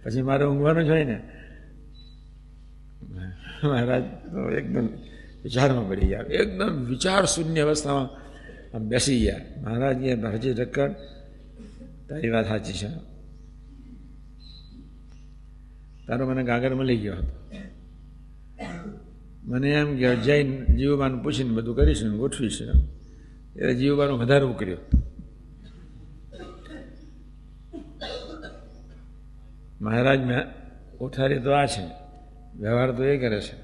પછી મારે ઊંઘવાનું જ હોય ને. મહારાજ તો એકદમ વિચારમાં પડી ગયા, એકદમ વિચાર શૂન્ય અવસ્થામાં આમ બેસી ગયા. મહારાજ કે હરજી ઠક્કર, તારી વાત સાચી છે, તારો મને કાગળ મળી ગયો હતો. મને એમ કે જઈને જીવબાનું પૂછીને બધું કરીશું, ગોઠવીશું. એટલે જીવબાનું વધારવું કર્યું. મહારાજ મેં કોઠારી તો આ છે, વ્યવહાર તો એ કરે છે.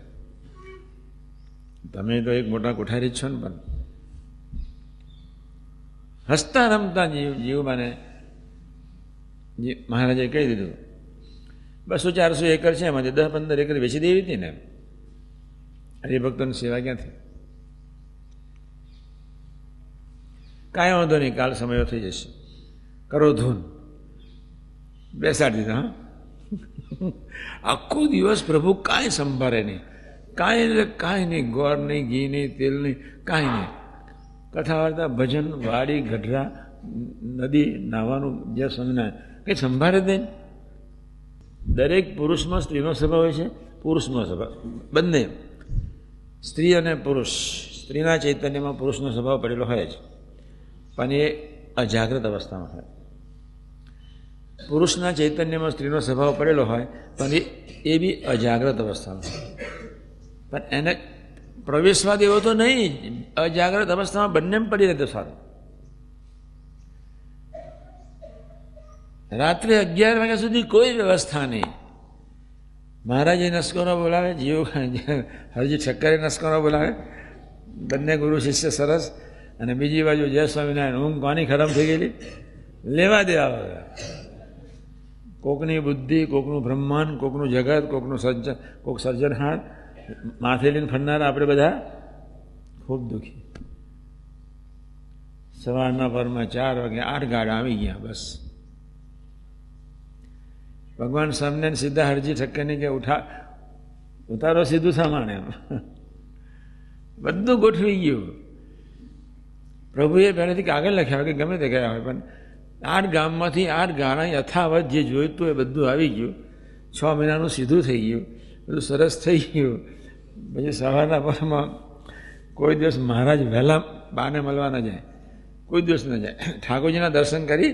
તમે તો એક મોટા કોઠારી જ છો ને. પણ હસતા રમતા જીવબાને મહારાજે કહી દીધું, 200-400 એકર છે, એમાંથી 10-15 એકર વેચી દેવી હતી ને. હરિભક્તોની સેવા ક્યાંથી? કાંઈ વાંધો નહીં, કાલ સમયો થઈ જશે, કરો ધૂન. બેસાડી દીધા. આખો દિવસ પ્રભુ કાંઈ સંભાળે નહીં, કાંઈ એટલે કાંઈ નહીં, ગોળ નહીં, ઘી નહીં, તેલ નહીં, કાંઈ નહીં. કથા વાર્તા, ભજન, વાડી, ગઢરા, નદી, નાહવાનું, જે સ્વામિનારાયણ કંઈ સંભાળે દે. દરેક પુરુષમાં સ્ત્રીનો સ્વભાવ હોય છે, પુરુષનો સ્વભાવ, બંને સ્ત્રી અને પુરુષ. સ્ત્રીના ચૈતન્યમાં પુરુષનો સ્વભાવ પડેલો હોય જ, પણ એ અજાગ્રત અવસ્થામાં હોય. પુરુષના ચૈતન્યમાં સ્ત્રીનો સ્વભાવ પડેલો હોય, પણ એ બી અજાગ્રત અવસ્થામાં હોય. પણ એને પ્રવેશવા દેવો તો નહીં, અજાગ્રત અવસ્થામાં બંને પડી રહે તો સારું. રાત્રે 11 વાગ્યા સુધી કોઈ વ્યવસ્થા નહીં. મહારાજે નસ્કોનો બોલાવે, જીવ હરજી ઠક્કરે નસ્કોનો બોલાવે, બંને ગુરુ શિષ્ય સરસ. અને બીજી બાજુ જય સ્વામિનારાયણ, ઊંઘ કોની ખરાબ થઈ ગયેલી, લેવા દેવા વગર. કોકની બુદ્ધિ, કોકનું બ્રહ્માંડ, કોકનું જગત, કોકનું કોક સર્જનહાર માથે લઈને ફરનાર આપણે બધા ખૂબ દુઃખી. સવારના પરમાં 4 વાગે 8 ગાડા આવી ગયા. બસ ભગવાન સ્વામિનારાયણ સીધા હરજી ઠક્કરની કે ઉતારો સીધું સામાન. એમ બધું ગોઠવી ગયું. પ્રભુએ પહેલેથી કાગળ લખ્યા હોય કે ગમે તે ગયા હોય, પણ 8 ગામમાંથી 8 ગાડા યથાવત જે જોઈતું એ બધું આવી ગયું. 6 મહિનાનું સીધું થઈ ગયું, બધું સરસ થઈ ગયું. પછી સવારના પરમાં કોઈ દિવસ મહારાજ વહેલા બાને મળવા ન જાય, કોઈ દિવસ ન જાય. ઠાકોરજીના દર્શન કરી,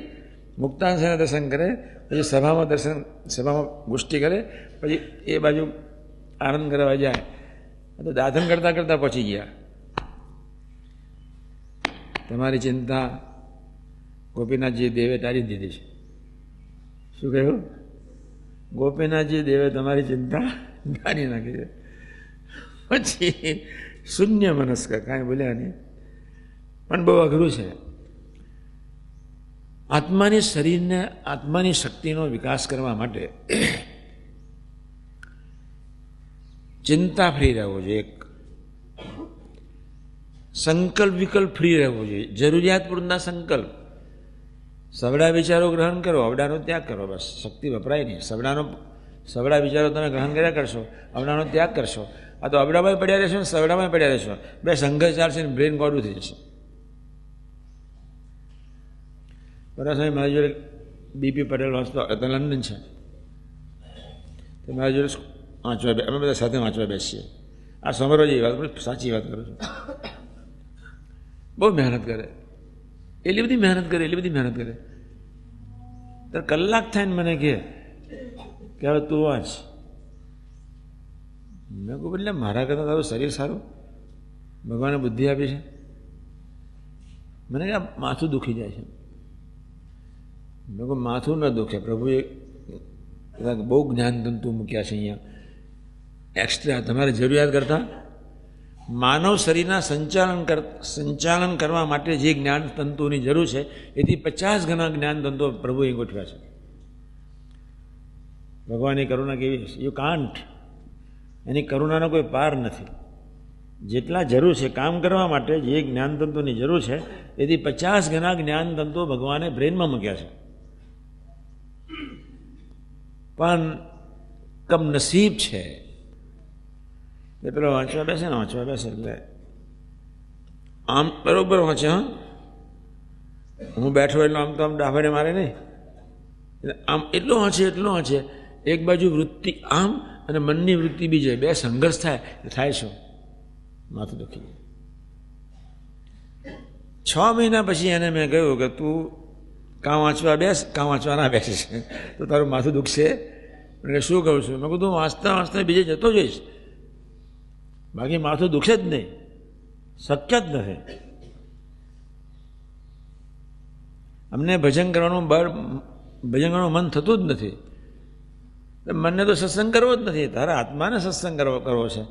મુક્તાંશના દર્શન કરે, પછી સભામાં ગોષ્ઠી કરે, પછી એ બાજુ આનંદ કરવા જાય. તો દાધન કરતાં કરતાં પહોંચી ગયા. તમારી ચિંતા ગોપીનાથજી દેવે ટાળી દીધી છે. શું કહ્યું? ગોપીનાથજી દેવે તમારી ચિંતા ટાળી નાખી છે. પછી શૂન્ય મનસ્ક, કાંઈ બોલ્યા નહીં. પણ બહુ અઘરું છે. આત્માની શરીરને, આત્માની શક્તિનો વિકાસ કરવા માટે ચિંતા ફ્રી રહેવો જોઈએ. એક સંકલ્પ વિકલ્પ ફ્રી રહેવો જોઈએ. જરૂરિયાત પૂરતા સંકલ્પ. સવડા વિચારો ગ્રહણ કરો, અવડાનો ત્યાગ કરો. બસ શક્તિ વપરાય નહીં. સવડા વિચારો તમે ગ્રહણ કર્યા કરશો, અવડાનો ત્યાગ કરશો. આ તો અવડામાં પડ્યા રહેશો ને સવડામાં પડ્યા રહેશો, બે સંઘર્ષ ચાલશે ને બ્રેન ગોડું થઈ જશે. બરાબર. મારી જોડે બીપી પટેલ વાંચતો, લંડન છે, તો મારી જોડે વાંચવા, અમે બધા સાથે વાંચવા બેસીએ. આ સમરો જેવી વાત, સાચી વાત કરું છું. બહુ મહેનત કરે, એટલી બધી મહેનત કરે, એટલી બધી મહેનત કરે. ત્યારે કલાક થાય ને મને કહે કે હવે તું વાંચ. મેં કહું એટલે મારા કરતાં તારું શરીર સારું, ભગવાને બુદ્ધિ આપી છે. મને કે માથું દુખી જાય છે. મેં કહું માથું ન દુખે, પ્રભુએ બહુ જ્ઞાન તંતુ મૂક્યા છે અહીંયા એક્સ્ટ્રા તમારી જરૂરિયાત કરતાં. માનવ શરીરના સંચાલન કરવા માટે જે જ્ઞાન તંતુની જરૂર છે એથી 50 ગણા જ્ઞાન તંતુઓ પ્રભુએ ગોઠવ્યા છે. ભગવાનની કરુણા કેવી છે, યુ કાન્ટ. એની કરુણાનો કોઈ પાર નથી. જેટલા જરૂર છે કામ કરવા માટે, જે જ્ઞાન તંતુની જરૂર છે એથી 50 ગણા જ્ઞાન તંતુઓ ભગવાને બ્રેનમાં મૂક્યા છે. પણ કમનસીબ છે એ પેલો વાંચવા બેસે એટલે આમ બરોબર વાંચે. હા, હું બેઠો એટલે આમ તો આમ ડાફડે મારે નહીં, એટલે આમ એટલો વાંચે એક બાજુ વૃત્તિ આમ અને મનની વૃત્તિ બીજે, બે સંઘર્ષ થાય શું? માથું દુખી જાય. 6 મહિના પછી એને મેં કહ્યું કે તું કાં વાંચવા બેસ, કાં વાંચવા ના બેસીશ તો તારું માથું દુખશે. એટલે શું કહું છું? મેં કીધું વાંચતા વાંચતા બીજે જતો જઈશ, બાકી માથું દુખે જ નહીં, શક્ય જ નથી. અમને ભજન કરવાનું મન થતું જ નથી. મનને તો સત્સંગ કરવો જ નથી, તારા આત્માને સત્સંગ કરવો છે.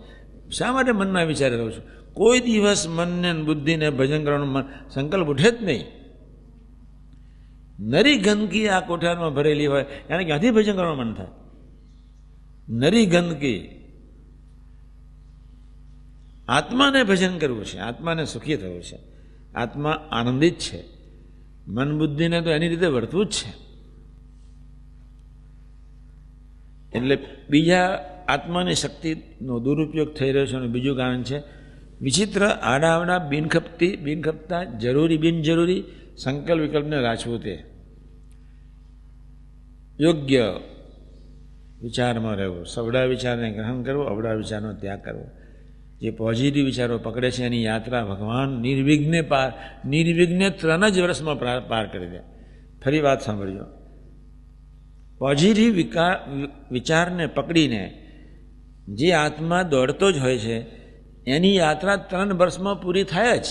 શા માટે મનમાં વિચારી રહ્યો છું? કોઈ દિવસ મનને બુદ્ધિને ભજન કરવાનું સંકલ્પ ઉઠે જ નહીં. નરી ગંદકી આ કોઠારમાં ભરેલી હોય એને ક્યાંથી ભજન કરવાનું મન થાય? નરી ગંદકી. આત્માને ભજન કરવું છે, આત્માને સુખી થવું છે, આત્મા આનંદિત છે. મન બુદ્ધિને તો એની રીતે વર્તવું જ છે. એટલે બીજા આત્માની શક્તિનો દુરુપયોગ થઈ રહ્યો છે. અને બીજું કારણ છે વિચિત્ર આડાવડા બિનખપતા જરૂરી બિનજરૂરી સંકલ્પ વિકલ્પને રાખવું. તે યોગ્ય વિચારમાં રહેવું, સવડા વિચારને ગ્રહણ કરવો, અવડા વિચારનો ત્યાગ કરવો. જે પોઝિટિવ વિચારો પકડે છે એની યાત્રા ભગવાન નિર્વિઘ્ને 3 જ વર્ષમાં પાર કરી દે. ફરી વાત સાંભળજો. પોઝિટિવ વિચારને પકડીને જે આત્મા દોડતો જ હોય છે એની યાત્રા 3 વર્ષમાં પૂરી થાય જ.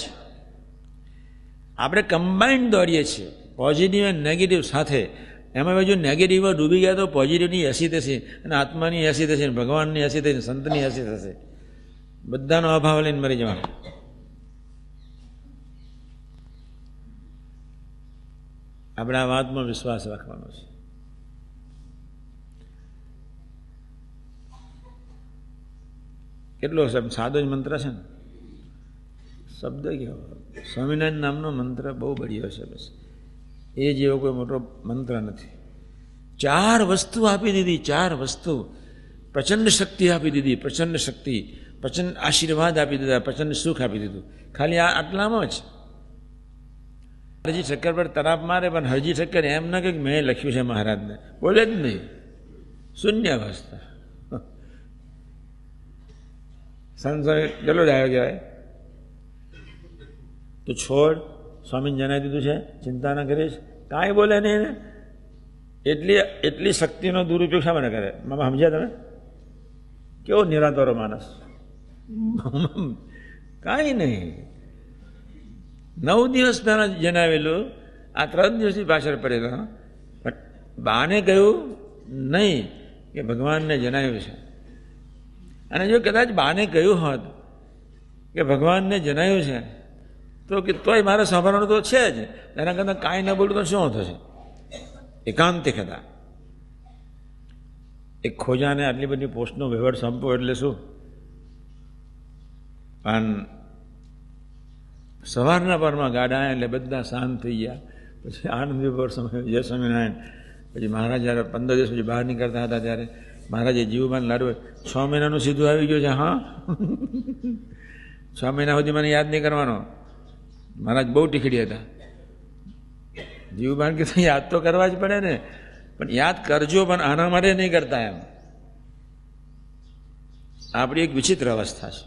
આપણે કમ્બાઇન્ડ દોડીએ છીએ, પોઝિટિવ અને નેગેટિવ સાથે. એમાં જો નેગેટિવ ડૂબી ગયા તો પોઝિટિવની હસી થશે, અને આત્માની હસી થશે, ભગવાનની હસી થશે, સંતની હસી થશે. બધાનો અભાવ લઈને મરી જવાનો. આપણે આ વાતમાં વિશ્વાસ રાખવાનો છે. કેટલો સાદો જ મંત્ર છે ને, શબ્દ કેવો. સ્વામિનારાયણ નામનો મંત્ર બહુ બળ્યો છે. બસ એ જેવો કોઈ મોટો મંત્ર નથી. 4 વસ્તુ આપી દીધી, 4 વસ્તુ. પ્રચંડ શક્તિ આપી દીધી, પ્રચંડ શક્તિ, પ્રચંડ આશીર્વાદ આપી દીધા, પ્રચંડ સુખ આપી દીધું. ખાલી આટલામાં જ. હરજી ઠક્કર પર તરાપ મારે, પણ હરજી ઠક્કર એમ ના કે મેં લખ્યું છે મહારાજને, બોલે જ નહીં. શૂન્યાવસ્થા. સંત કેટલો ડાયો કહેવાય. તો છોડ, સ્વામીને જણાવી દીધું છે, ચિંતા ના કરીશ, કાંઈ બોલે નહીં ને. એટલી શક્તિનો દુરુપયોગ શા માટે કરે? સમજ્યા તમે? કેવો નિરાધારો માણસ. કાંઈ નહીં. 9 દિવસ પહેલાં જણાવેલું, આ 3 દિવસની પાછળ પડેલો. પણ બાને કહ્યું નહીં કે ભગવાનને જણાવ્યું છે. અને જો કદાચ બાને કહ્યું હોત કે ભગવાનને જણાવ્યું છે તો કે તોય મારે સાંભળવાનું તો છે જ. એના કરતાં કાંઈ ન બોલું તો શું થશે? એકાંતિક હતા. એક ખોજાને આટલી બધી પોસ્ટનો વહીવટ સંપવો એટલે શું? પણ સવારના પરમાં ગાડા એટલે બધા શાંત થઈ ગયા. પછી આનંદ વિભોર સમય જય સ્વામિનારાયણ. પછી મહારાજ જ્યારે 15 દિવસ પછી બહાર નીકળતા હતા ત્યારે મહારાજે જીવબાન લાડુ 6 મહિનાનું સીધું આવી ગયું છે. હા 6 મહિના સુધી મને યાદ નહીં કરવાનો. મહારાજ બહુ ટીખડી હતા. જીવબાન કે યાદ તો કરવા જ પડે ને, પણ યાદ કરજો, પણ આના માટે નહીં કરતા. એમ આપણી એક વિચિત્ર અવસ્થા છે.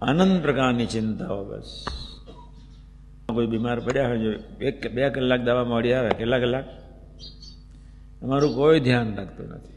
આનંદ પ્રકારની ચિંતાઓ. બસ કોઈ બીમાર પડ્યા હોય, જો 1-2 કલાક દવા મળી આવે, કેટલા કલાક, તમારું કોઈ ધ્યાન રાખતું નથી.